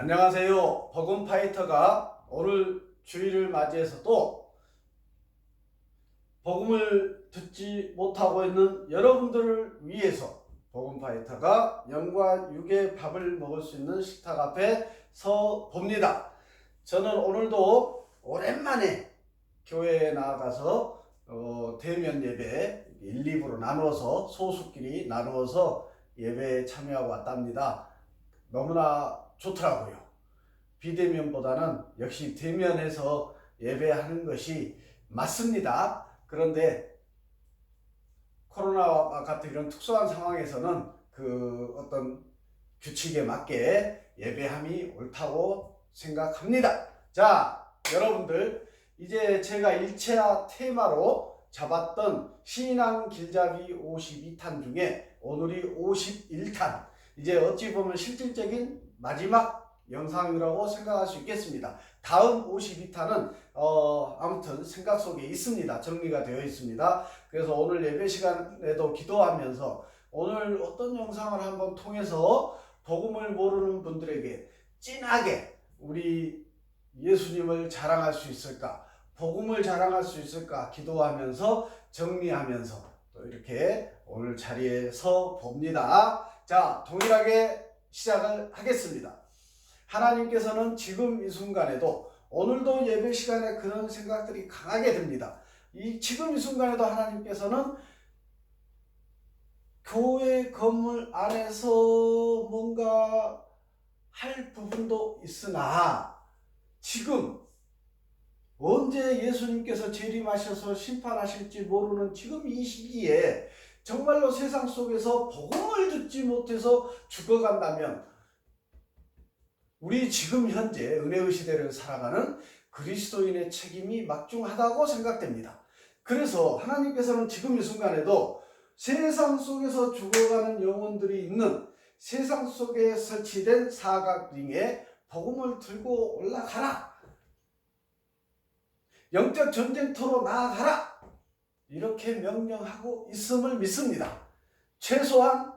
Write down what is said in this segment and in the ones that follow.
안녕하세요. 복음파이터가 오늘 주일을 맞이해서도 복음을 듣지 못하고 있는 여러분들을 위해서 복음파이터가 영과 육의 밥을 먹을 수 있는 식탁 앞에 서 봅니다. 저는 오늘도 오랜만에 교회에 나가서 대면 예배 1, 2부로 나누어서 소수끼리 나누어서 예배에 참여하고 왔답니다. 너무나 좋더라고요. 비대면보다는 역시 대면에서 예배하는 것이 맞습니다. 그런데 코로나와 같은 이런 특수한 상황에서는 그 어떤 규칙에 맞게 예배함이 옳다고 생각합니다. 자, 여러분들 이제 제가 1차 테마로 잡았던 신앙 길잡이 52탄 중에 오늘이 51탄, 이제 어찌 보면 실질적인 마지막 영상이라고 생각할 수 있겠습니다. 다음 52탄은 아무튼 생각 속에 있습니다. 정리가 되어 있습니다. 그래서 오늘 예배 시간에도 기도하면서 오늘 어떤 영상을 한번 통해서 복음을 모르는 분들에게 진하게 우리 예수님을 자랑할 수 있을까, 복음을 자랑할 수 있을까 기도하면서 정리하면서 또 이렇게 오늘 자리에 서 봅니다. 자, 동일하게 시작을 하겠습니다. 하나님께서는 지금 이 순간에도 오늘도 예배 시간에 그런 생각들이 강하게 듭니다. 지금 이 순간에도 하나님께서는 교회 건물 안에서 뭔가 할 부분도 있으나 지금 언제 예수님께서 재림하셔서 심판하실지 모르는 지금 이 시기에 정말로 세상 속에서 복음을 듣지 못해서 죽어간다면 우리 지금 현재 은혜의 시대를 살아가는 그리스도인의 책임이 막중하다고 생각됩니다. 그래서 하나님께서는 지금 이 순간에도 세상 속에서 죽어가는 영혼들이 있는 세상 속에 설치된 사각링에 복음을 들고 올라가라, 영적 전쟁터로 나아가라, 이렇게 명령하고 있음을 믿습니다. 최소한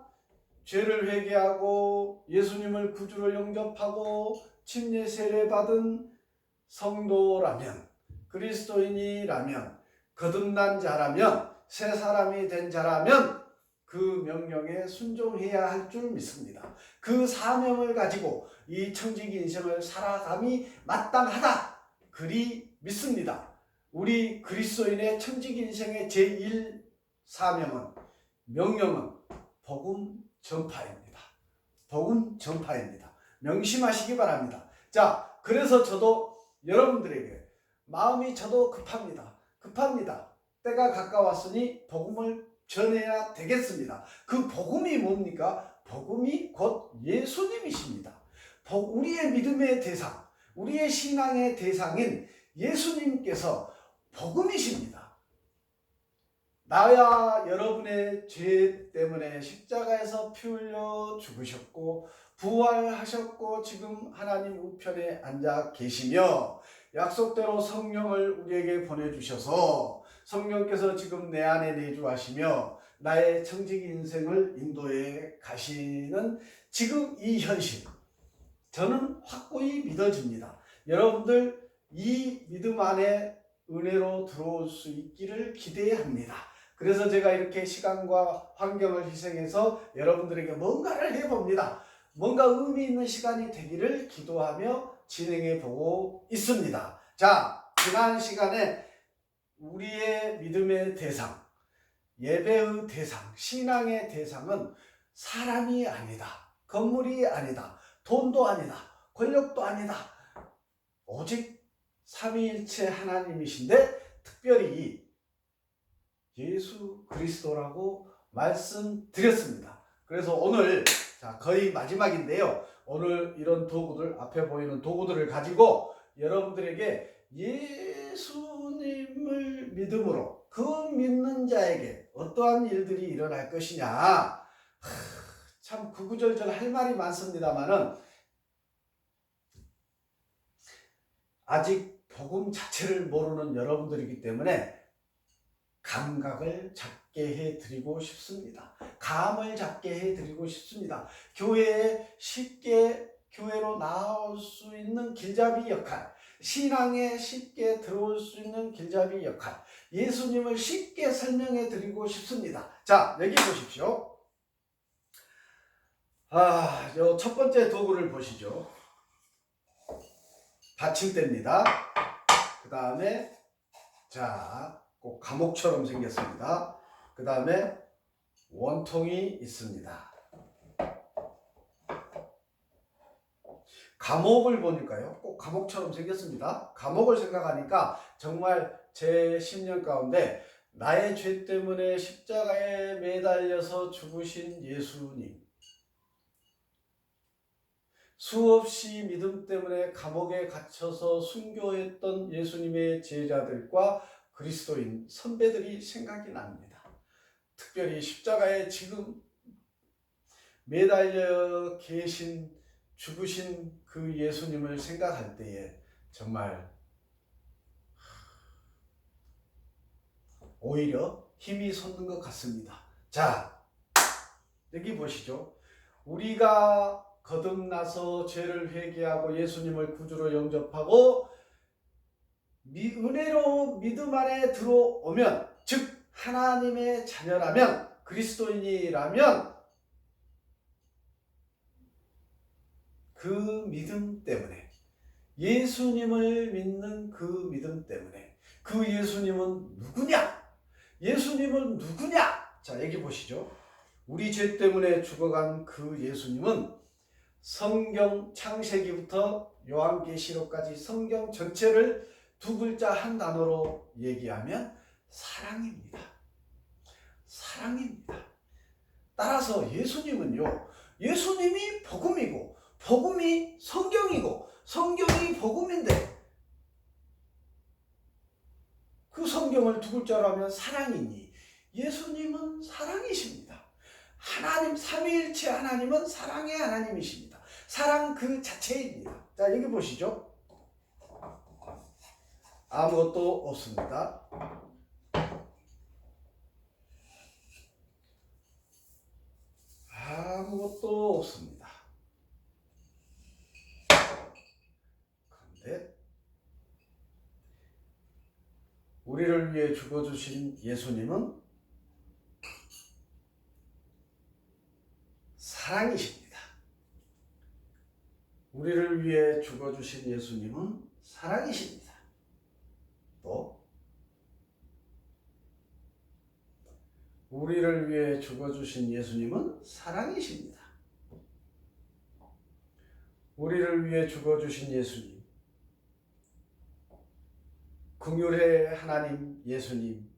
죄를 회개하고 예수님을 구주로 영접하고 침례 세례 받은 성도라면, 그리스도인이라면, 거듭난 자라면, 새 사람이 된 자라면 그 명령에 순종해야 할 줄 믿습니다. 그 사명을 가지고 이 청지기 인생을 살아감이 마땅하다, 그리 믿습니다. 우리 그리스도인의 청지기 인생의 제1 사명은, 명령은 복음 전파입니다. 복음 전파입니다. 명심하시기 바랍니다. 자, 그래서 저도 여러분들에게 마음이 저도 급합니다. 때가 가까웠으니 복음을 전해야 되겠습니다. 그 복음이 뭡니까? 복음이 곧 예수님이십니다. 우리의 믿음의 대상, 우리의 신앙의 대상인 예수님께서 복음이십니다. 나와 여러분의 죄 때문에 십자가에서 피 흘려 죽으셨고 부활하셨고 지금 하나님 우편에 앉아 계시며 약속대로 성령을 우리에게 보내주셔서 성령께서 지금 내 안에 내주하시며 나의 청지기 인생을 인도해 가시는 지금 이 현실, 저는 확고히 믿어집니다. 여러분들 이 믿음 안에 은혜로 들어올 수 있기를 기대합니다. 그래서 제가 이렇게 시간과 환경을 희생해서 여러분들에게 뭔가를 해봅니다. 뭔가 의미 있는 시간이 되기를 기도하며 진행해 보고 있습니다. 자, 지난 시간에 우리의 믿음의 대상, 예배의 대상, 신앙의 대상은 사람이 아니다, 건물이 아니다, 돈도 아니다, 권력도 아니다, 오직 삼위일체 하나님이신데 특별히 예수 그리스도라고 말씀드렸습니다. 그래서 오늘 거의 마지막인데요. 오늘 이런 도구들, 앞에 보이는 도구들을 가지고 여러분들에게 예수님을 믿음으로 그 믿는 자에게 어떠한 일들이 일어날 것이냐, 참 구구절절 할 말이 많습니다만은 아직 복음 자체를 모르는 여러분들이기 때문에 감각을 잡게 해드리고 싶습니다. 감을 잡게 해드리고 싶습니다. 교회에 쉽게 교회로 나올 수 있는 길잡이 역할, 신앙에 쉽게 들어올 수 있는 길잡이 역할, 예수님을 쉽게 설명해 드리고 싶습니다. 자, 여기 보십시오. 요 첫 번째 도구를 보시죠. 받침대입니다. 그 다음에 꼭 감옥처럼 생겼습니다. 그 다음에 원통이 있습니다. 감옥을 보니까요, 꼭 감옥처럼 생겼습니다. 감옥을 생각하니까 정말 제 10년 가운데 나의 죄 때문에 십자가에 매달려서 죽으신 예수님, 수없이 믿음 때문에 감옥에 갇혀서 순교했던 예수님의 제자들과 그리스도인 선배들이 생각이 납니다. 특별히 십자가에 지금 매달려 계신 죽으신 그 예수님을 생각할 때에 정말 오히려 힘이 솟는 것 같습니다. 자, 여기 보시죠. 우리가 거듭나서 죄를 회개하고 예수님을 구주로 영접하고 은혜로 믿음 안에 들어오면, 즉 하나님의 자녀라면, 그리스도인이라면 그 믿음 때문에, 예수님을 믿는 그 믿음 때문에, 그 예수님은 누구냐? 예수님은 누구냐? 자, 여기 보시죠. 우리 죄 때문에 죽어간 그 예수님은 성경 창세기부터 요한계시록까지 성경 전체를 두 글자 한 단어로 얘기하면 사랑입니다. 사랑입니다. 따라서 예수님은요, 예수님이 복음이고 복음이 성경이고 성경이 복음인데 그 성경을 두 글자로 하면 사랑이니 예수님은 사랑이십니다. 하나님, 삼위일체 하나님은 사랑의 하나님이십니다. 사랑 그 자체입니다. 자, 여기 보시죠. 아무것도 없습니다. 아무것도 없습니다. 그런데 우리를 위해 죽어주신 예수님은 사랑이십니다. 우리를 위해 죽어주신 예수님은 사랑이십니다. 또 우리를 위해 죽어주신 예수님은 사랑이십니다. 우리를 위해 죽어주신 예수님, 긍휼의 하나님 예수님,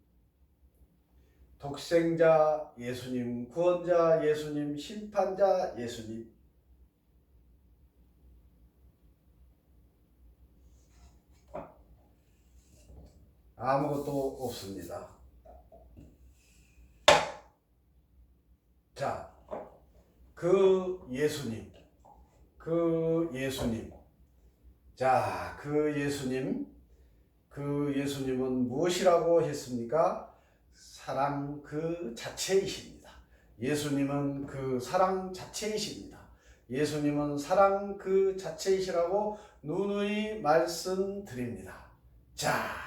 독생자 예수님, 구원자 예수님, 심판자 예수님, 아무것도 없습니다. 자, 그 예수님, 자, 그 예수님은 무엇이라고 했습니까? 사랑 그 자체이십니다. 예수님은 그 사랑 자체이십니다. 예수님은 사랑 그 자체이시라고 누누이 말씀드립니다. 자,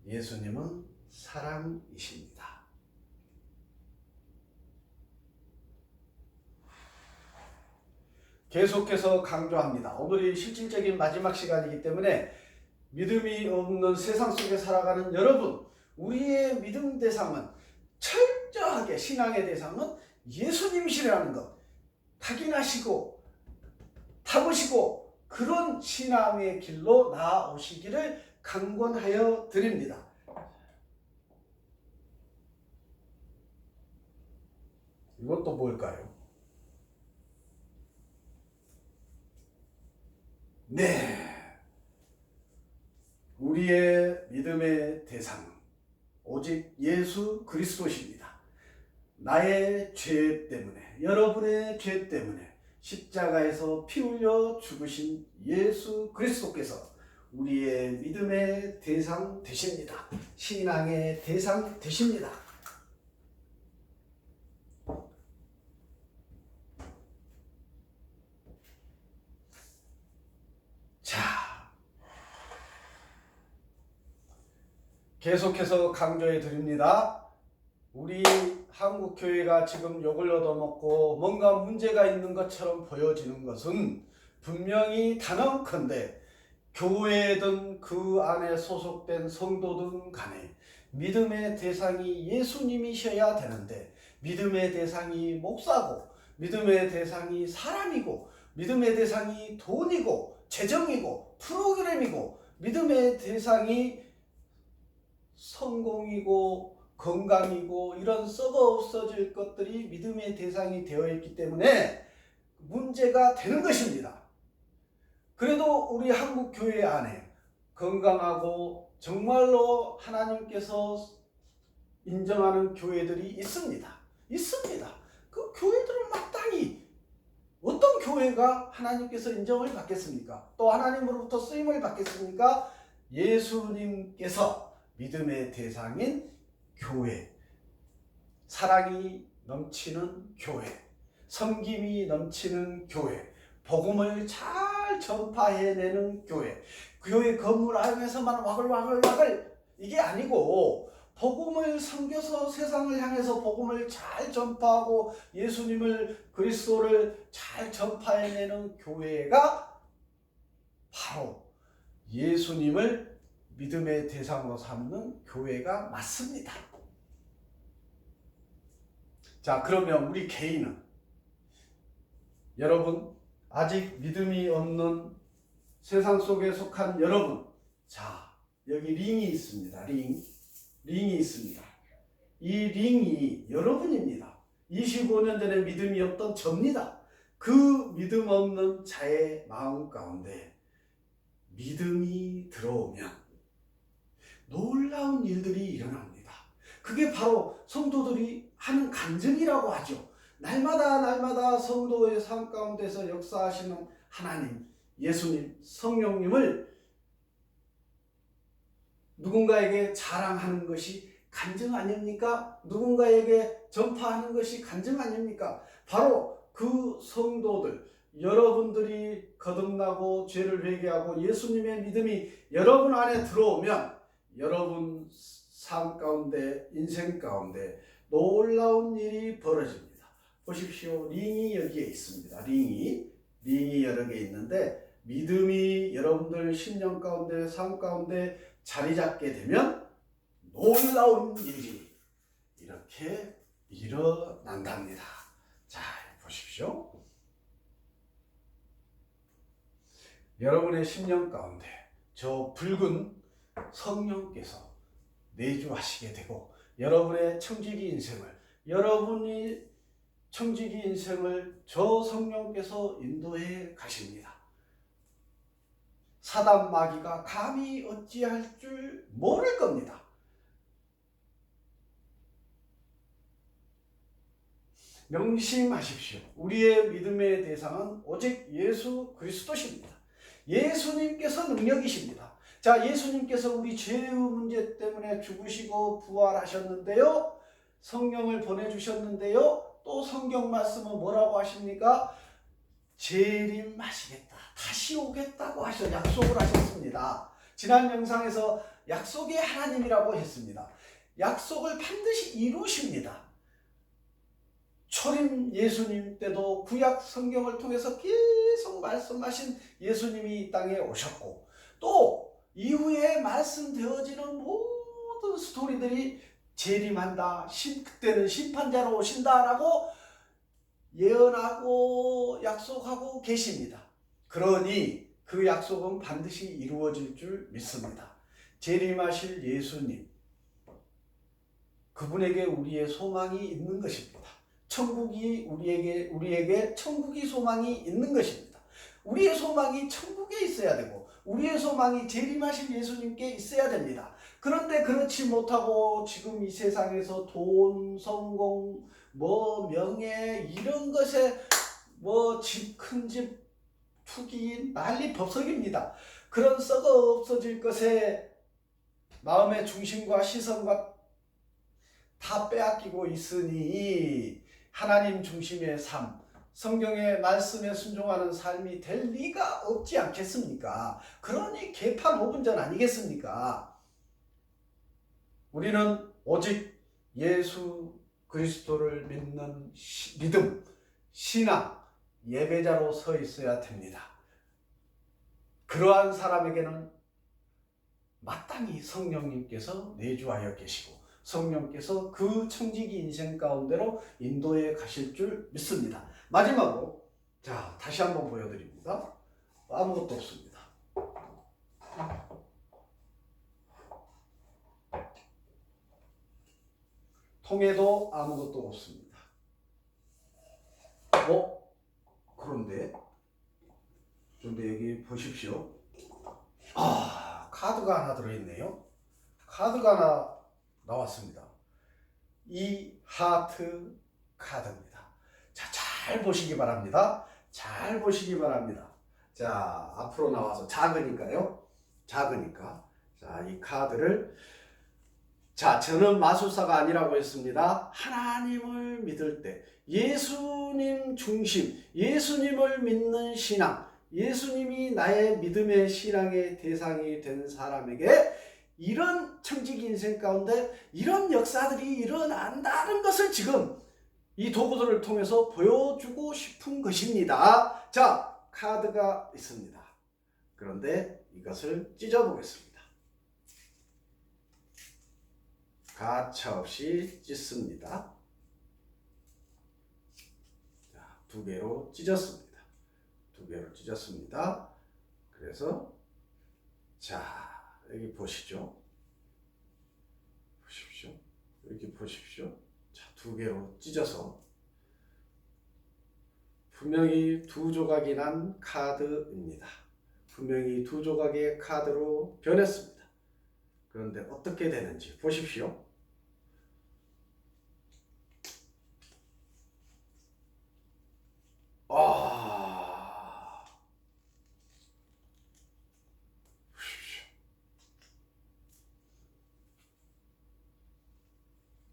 예수님은 사랑이십니다. 계속해서 강조합니다. 오늘이 실질적인 마지막 시간이기 때문에 믿음이 없는 세상 속에 살아가는 여러분, 우리의 믿음 대상은 철저하게, 신앙의 대상은 예수님이시라는 것 확인하시고 타보시고 그런 신앙의 길로 나아오시기를 강권하여 드립니다. 이것도 뭘까요? 네, 우리의 믿음의 대상은 오직 예수 그리스도십니다. 나의 죄 때문에, 여러분의 죄 때문에 십자가에서 피 흘려 죽으신 예수 그리스도께서 우리의 믿음의 대상 되십니다. 신앙의 대상 되십니다. 계속해서 강조해 드립니다. 우리 한국 교회가 지금 욕을 얻어먹고 뭔가 문제가 있는 것처럼 보여지는 것은 분명히 단언컨대 교회든 그 안에 소속된 성도든 간에 믿음의 대상이 예수님이셔야 되는데, 믿음의 대상이 목사고, 믿음의 대상이 사람이고, 믿음의 대상이 돈이고 재정이고 프로그램이고, 믿음의 대상이 성공이고 건강이고 이런 썩어 없어질 것들이 믿음의 대상이 되어 있기 때문에 문제가 되는 것입니다. 그래도 우리 한국 교회 안에 건강하고 정말로 하나님께서 인정하는 교회들이 있습니다. 그 교회들은 마땅히, 어떤 교회가 하나님께서 인정을 받겠습니까? 또 하나님으로부터 쓰임을 받겠습니까? 예수님께서 믿음의 대상인 교회, 사랑이 넘치는 교회, 섬김이 넘치는 교회, 복음을 잘 전파해내는 교회, 교회 건물 안에서만 와글와글 이게 아니고 복음을 섬겨서 세상을 향해서 복음을 잘 전파하고 예수님을, 그리스도를 잘 전파해내는 교회가 바로 예수님을 믿음의 대상으로 삼는 교회가 맞습니다. 자, 그러면 우리 개인은, 여러분, 아직 믿음이 없는 세상 속에 속한 여러분, 자, 여기 링이 있습니다. 링이 있습니다. 이 링이 여러분입니다. 25년 전에 믿음이 없던 접니다. 그 믿음 없는 자의 마음 가운데 믿음이 들어오면 놀라운 일들이 일어납니다. 그게 바로 성도들이 하는 간증이라고 하죠. 날마다 성도의 삶 가운데서 역사하시는 하나님, 예수님, 성령님을 누군가에게 자랑하는 것이 간증 아닙니까? 누군가에게 전파하는 것이 간증 아닙니까? 바로 그 성도들, 여러분들이 거듭나고 죄를 회개하고 예수님의 믿음이 여러분 안에 들어오면 여러분 삶 가운데, 인생 가운데 놀라운 일이 벌어집니다. 보십시오. 링이 여기에 있습니다. 링이 여러 개 있는데, 믿음이 여러분들 심령 가운데, 삶 가운데 자리 잡게 되면 놀라운 일이 이렇게 일어난답니다. 자, 보십시오. 여러분의 심령 가운데 저 붉은 성령께서 내주하시게 되고, 여러분의 청지기 인생을, 여러분이 청지기 인생을 저 성령께서 인도해 가십니다. 사단 마귀가 감히 어찌할 줄 모를 겁니다. 명심하십시오. 우리의 믿음의 대상은 오직 예수 그리스도십니다. 예수님께서 능력이십니다. 자, 예수님께서 우리 죄의 문제 때문에 죽으시고 부활하셨는데요, 성령을 보내주셨는데요, 또 성경 말씀은 뭐라고 하십니까? 재림하시겠다, 다시 오겠다고 약속을 하셨습니다. 지난 영상에서 약속의 하나님이라고 했습니다. 약속을 반드시 이루십니다. 초림 예수님 때도 구약 성경을 통해서 계속 말씀하신 예수님이 이 땅에 오셨고, 또 이후에 말씀되어지는 모든 스토리들이 재림한다, 그때는 심판자로 오신다라고 예언하고 약속하고 계십니다. 그러니 그 약속은 반드시 이루어질 줄 믿습니다. 재림하실 예수님, 그분에게 우리의 소망이 있는 것입니다. 천국이 우리에게 천국이 소망이 있는 것입니다. 우리의 소망이 천국에 있어야 되고, 우리의 소망이 재림하실 예수님께 있어야 됩니다. 그런데 그렇지 못하고 지금 이 세상에서 돈, 성공, 명예 이런 것에 집, 큰 집, 투기, 난리 법석입니다. 그런 썩어 없어질 것에 마음의 중심과 시선과 다 빼앗기고 있으니 하나님 중심의 삶, 성경의 말씀에 순종하는 삶이 될 리가 없지 않겠습니까? 그러니 개판 5분 전 아니겠습니까? 우리는 오직 예수 그리스도를 믿는 믿음, 신앙, 예배자로 서 있어야 됩니다. 그러한 사람에게는 마땅히 성령님께서 내주하여 계시고 성령께서 그 청지기 인생 가운데로 인도해 가실 줄 믿습니다. 마지막으로 자 다시 한번 보여드립니다. 아무것도 없습니다. 통에도 아무것도 없습니다. 그런데 여기 보십시오. 카드가 하나 들어있네요. 카드가 하나 나왔습니다. 이 하트 카드입니다. 자, 잘 보시기 바랍니다. 잘 보시기 바랍니다. 자, 앞으로 나와서 작으니까요. 작으니까. 자, 이 카드를 자, 저는 마술사가 아니라고 했습니다. 하나님을 믿을 때 예수님 중심, 예수님을 믿는 신앙, 예수님이 나의 믿음의 신앙의 대상이 된 사람에게 이런 청지기 인생 가운데 이런 역사들이 일어난다는 것을 지금 이 도구들을 통해서 보여주고 싶은 것입니다. 자, 카드가 있습니다. 그런데 이것을 찢어보겠습니다. 가차없이 찢습니다. 자, 2개로 찢었습니다. 2개로 찢었습니다. 그래서 자 여기 보시죠. 보십시오. 여기 보십시오. 자, 2개로 찢어서 분명히 2조각이 난 카드입니다. 분명히 2조각의 카드로 변했습니다. 그런데 어떻게 되는지 보십시오.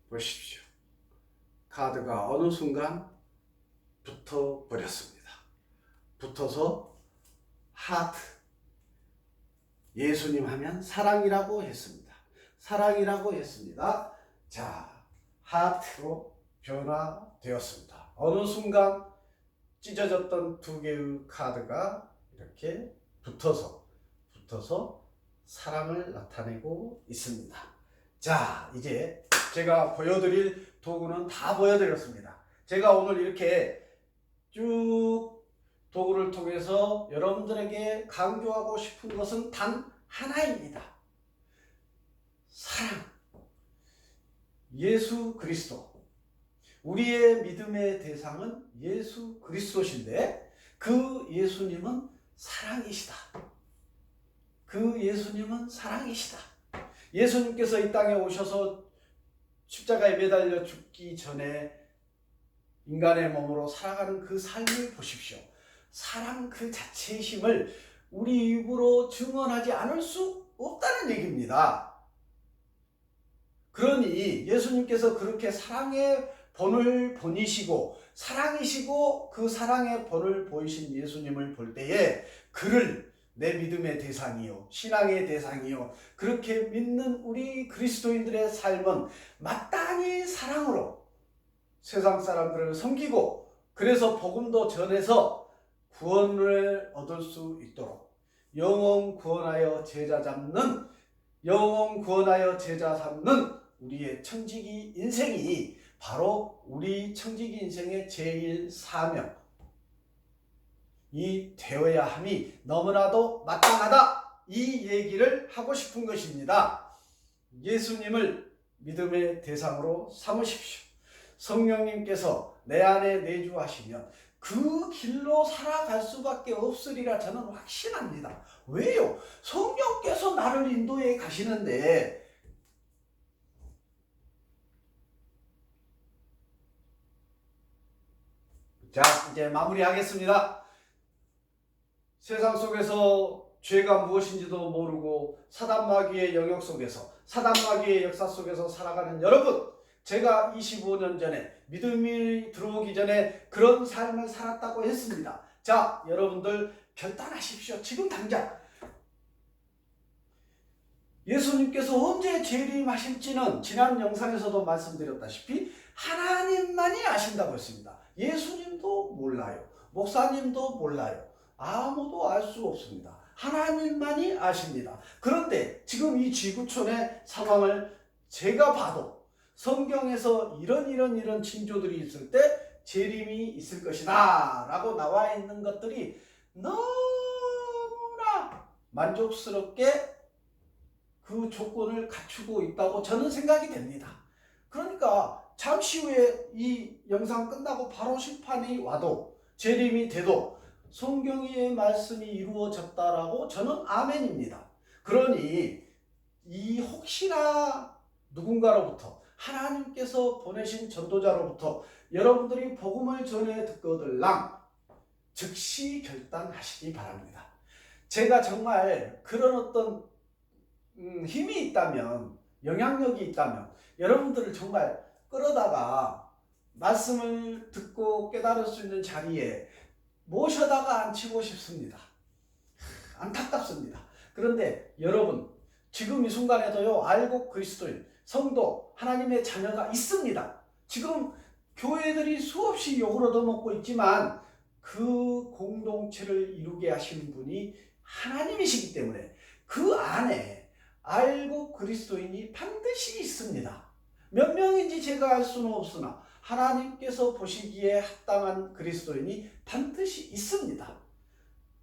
보십시오. 카드가 어느 순간 붙어 버렸습니다. 붙어서 하트. 예수님 하면 사랑이라고 했습니다. 사랑이라고 했습니다. 자, 하트로 변화되었습니다. 어느 순간 찢어졌던 2개의 카드가 이렇게 붙어서 사랑을 나타내고 있습니다. 자, 이제 제가 보여드릴 도구는 다 보여드렸습니다. 제가 오늘 이렇게 쭉 도구를 통해서 여러분들에게 강조하고 싶은 것은 단 하나입니다. 사랑. 예수 그리스도. 우리의 믿음의 대상은 예수 그리스도신데 그 예수님은 사랑이시다. 그 예수님은 사랑이시다. 예수님께서 이 땅에 오셔서 십자가에 매달려 죽기 전에 인간의 몸으로 살아가는 그 삶을 보십시오. 사랑 그 자체이심을 우리 입으로 증언하지 않을 수 없다는 얘기입니다. 그러니 예수님께서 그렇게 사랑의 본을 보이시고 사랑이시고 그 사랑의 본을 보이신 예수님을 볼 때에 그를 내 믿음의 대상이요 신앙의 대상이요 그렇게 믿는 우리 그리스도인들의 삶은 마땅히 사랑으로 세상 사람들을 섬기고 그래서 복음도 전해서 구원을 얻을 수 있도록 영혼 구원하여 제자 잡는 우리의 청지기 인생이 바로 우리 청지기 인생의 제일 사명이 되어야 함이 너무나도 마땅하다. 이 얘기를 하고 싶은 것입니다. 예수님을 믿음의 대상으로 삼으십시오. 성령님께서 내 안에 내주하시면 그 길로 살아갈 수밖에 없으리라 저는 확신합니다. 왜요? 성령께서 나를 인도해 가시는데 자, 이제 마무리하겠습니다. 세상 속에서 죄가 무엇인지도 모르고 사단마귀의 영역 속에서 사단마귀의 역사 속에서 살아가는 여러분, 제가 25년 전에 믿음이 들어오기 전에 그런 삶을 살았다고 했습니다. 자, 여러분들 결단하십시오. 지금 당장. 예수님께서 언제 재림하실지는 지난 영상에서도 말씀드렸다시피 하나님만이 아신다고 했습니다. 예수님도 몰라요. 목사님도 몰라요. 아무도 알 수 없습니다. 하나님만이 아십니다. 그런데 지금 이 지구촌의 상황을 제가 봐도 성경에서 이런 징조들이 있을 때 재림이 있을 것이다 라고 나와 있는 것들이 너무나 만족스럽게 그 조건을 갖추고 있다고 저는 생각이 됩니다. 그러니까 잠시 후에 이 영상 끝나고 바로 심판이 와도 재림이 돼도 성경의 말씀이 이루어졌다라고 저는 아멘입니다. 그러니 이 혹시나 누군가로부터 하나님께서 보내신 전도자로부터 여러분들이 복음을 전해 듣거들랑 즉시 결단하시기 바랍니다. 제가 정말 그런 어떤 힘이 있다면, 영향력이 있다면 여러분들을 정말 끌어다가 말씀을 듣고 깨달을 수 있는 자리에 모셔다가 앉히고 싶습니다. 안타깝습니다. 그런데 여러분, 지금 이 순간에도요, 알곡 그리스도인 성도 하나님의 자녀가 있습니다. 지금 교회들이 수없이 욕을 얻어먹고 있지만 그 공동체를 이루게 하시는 분이 하나님이시기 때문에 그 안에 알곡 그리스도인이 반드시 있습니다. 몇 명인지 제가 알 수는 없으나 하나님께서 보시기에 합당한 그리스도인이 반드시 있습니다.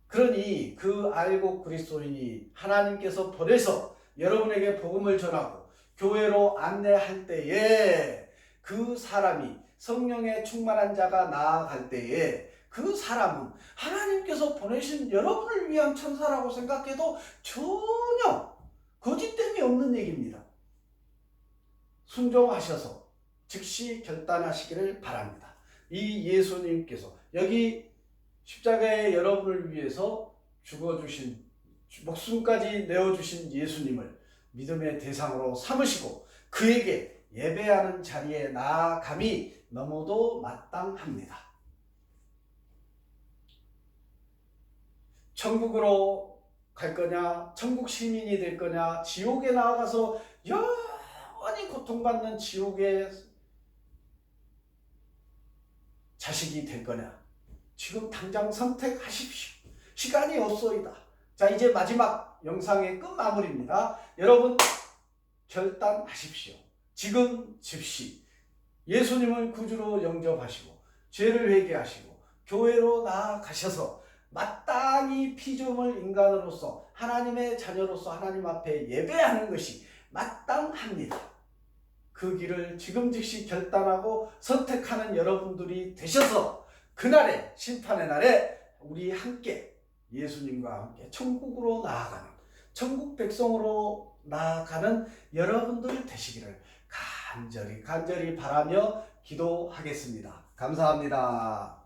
그러니 그 알곡 그리스도인이 하나님께서 보내서 여러분에게 복음을 전하고 교회로 안내할 때에 그 사람이 성령에 충만한 자가 나아갈 때에 그 사람은 하나님께서 보내신 여러분을 위한 천사라고 생각해도 전혀 거짓됨이 없는 얘기입니다. 순종하셔서 즉시 결단하시기를 바랍니다. 이 예수님께서 여기 십자가에 여러분을 위해서 죽어주신, 목숨까지 내어주신 예수님을 믿음의 대상으로 삼으시고 그에게 예배하는 자리에 나아감이 너무도 마땅합니다. 천국으로 갈 거냐, 천국 시민이 될 거냐, 지옥에 나아가서 영원히 고통받는 지옥의 자식이 될 거냐, 지금 당장 선택하십시오. 시간이 없소이다. 자, 이제 마지막 영상의 끝마무리입니다. 여러분, 결단하십시오. 지금 즉시 예수님을 구주로 영접하시고 죄를 회개하시고 교회로 나아가셔서 마땅히 피조물 인간으로서 하나님의 자녀로서 하나님 앞에 예배하는 것이 마땅합니다. 그 길을 지금 즉시 결단하고 선택하는 여러분들이 되셔서 그날의 심판의 날에 우리 함께 예수님과 함께 천국으로 나아가는, 천국 백성으로 나아가는 여러분들 되시기를 간절히 바라며 기도하겠습니다. 감사합니다.